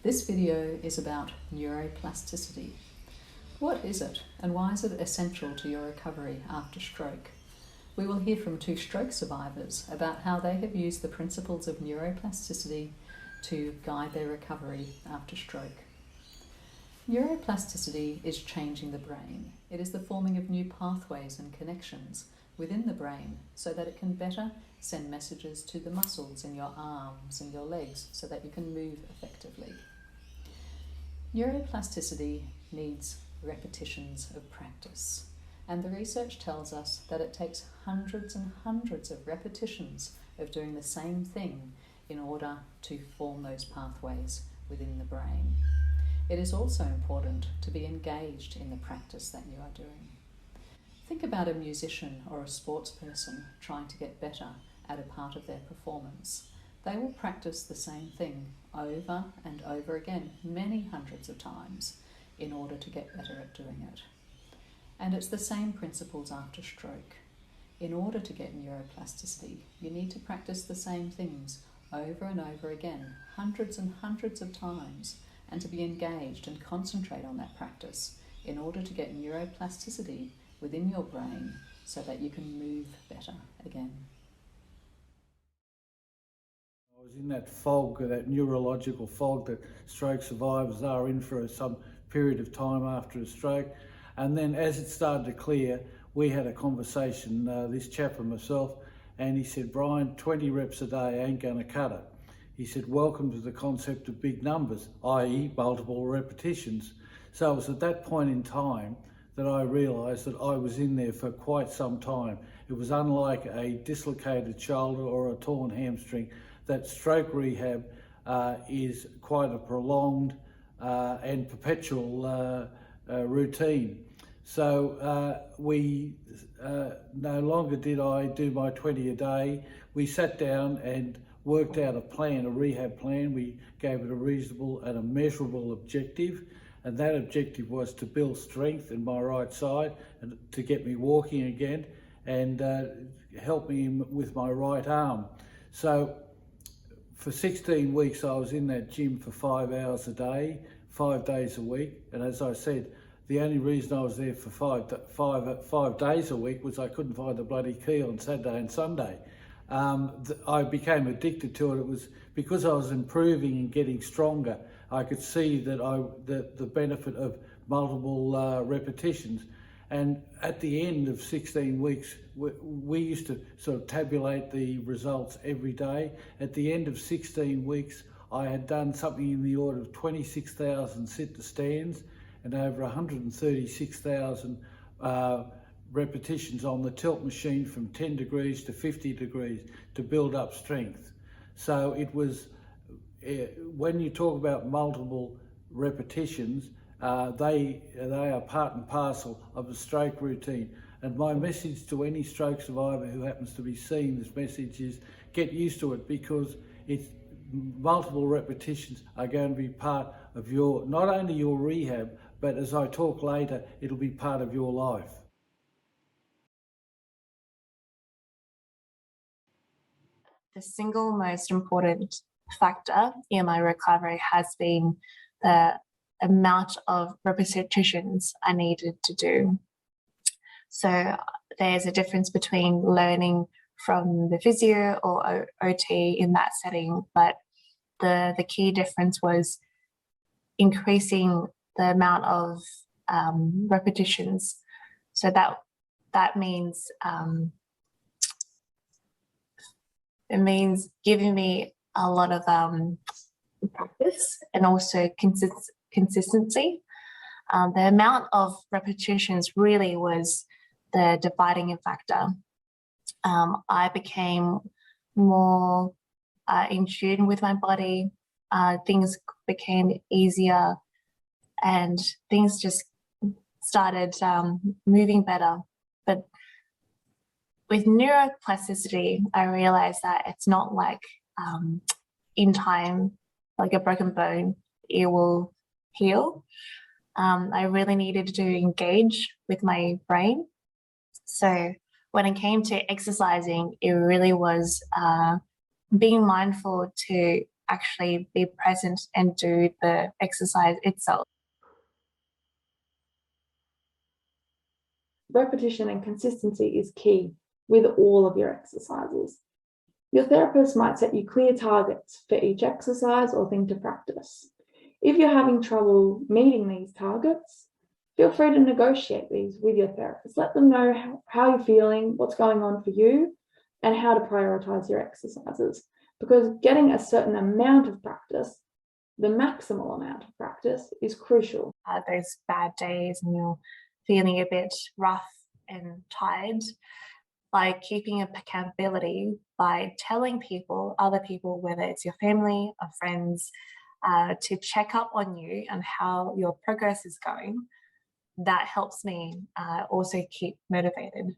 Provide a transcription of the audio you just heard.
This video is about neuroplasticity. What is it, and why is it essential to your recovery after stroke? We will hear from 2 stroke survivors about how they have used the principles of neuroplasticity to guide their recovery after stroke. Neuroplasticity is changing the brain. It is the forming of new pathways and connections within the brain so that it can better send messages to the muscles in your arms and your legs so that you can move effectively. Neuroplasticity needs repetitions of practice, and the research tells us that it takes hundreds and hundreds of repetitions of doing the same thing in order to form those pathways within the brain. It is also important to be engaged in the practice that you are doing. Think about a musician or a sports person trying to get better at a part of their performance. They will practice the same thing over and over again, many hundreds of times, in order to get better at doing it. And it's the same principles after stroke. In order to get neuroplasticity, you need to practice the same things over and over again, hundreds and hundreds of times, and to be engaged and concentrate on that practice in order to get neuroplasticity within your brain so that you can move better again. I was in that fog, that neurological fog that stroke survivors are in for some period of time after a stroke. And then as it started to clear, we had a conversation, this chap and myself, and he said, "Brian, 20 reps a day ain't going to cut it." He said, "Welcome to the concept of big numbers, i.e. multiple repetitions." So it was at that point in time that I realised that I was in there for quite some time. It was unlike a dislocated shoulder or a torn hamstring. That stroke rehab is quite a prolonged and perpetual routine. So we no longer did I do my 20 a day. We sat down and worked out a plan, a rehab plan. We gave it a reasonable and a measurable objective, and that objective was to build strength in my right side and to get me walking again and help me with my right arm. So for 16 weeks I was in that gym for 5 hours a day, 5 days a week, and as I said, the only reason I was there for five days a week was I couldn't find the bloody key on Saturday and Sunday. I became addicted to it. It was because I was improving and getting stronger. I could see that the benefit of multiple repetitions. And at the end of 16 weeks, we used to sort of tabulate the results every day. At the end of 16 weeks, I had done something in the order of 26,000 sit-to-stands and over 136,000 repetitions on the tilt machine from 10 degrees to 50 degrees to build up strength. So it was, when you talk about multiple repetitions, they are part and parcel of a stroke routine. And my message to any stroke survivor who happens to be seeing this message is get used to it, because it's multiple repetitions are going to be part of your, not only your rehab, but as I talk later, it'll be part of your life. The single most important factor in my recovery has been the amount of repetitions I needed to do. So there's a difference between learning from the physio or OT in that setting, but the key difference was increasing the amount of repetitions. So that means it means giving me a lot of practice and also consistency. The amount of repetitions really was the dividing factor. I became more in tune with my body. Things became easier and things just started moving better. But with neuroplasticity, I realized that it's not like in time, like a broken bone, it will heal. I really needed to engage with my brain. So when it came to exercising, it really was being mindful to actually be present and do the exercise itself. Repetition and consistency is key with all of your exercises. Your therapist might set you clear targets for each exercise or thing to practice. If you're having trouble meeting these targets, feel free to negotiate these with your therapist. Let them know how you're feeling, what's going on for you, and how to prioritize your exercises. Because getting a certain amount of practice, the maximal amount of practice, is crucial. Those bad days and you're feeling a bit rough and tired, by keeping accountability, by telling people, other people, whether it's your family or friends, to check up on you and how your progress is going, that helps me also keep motivated.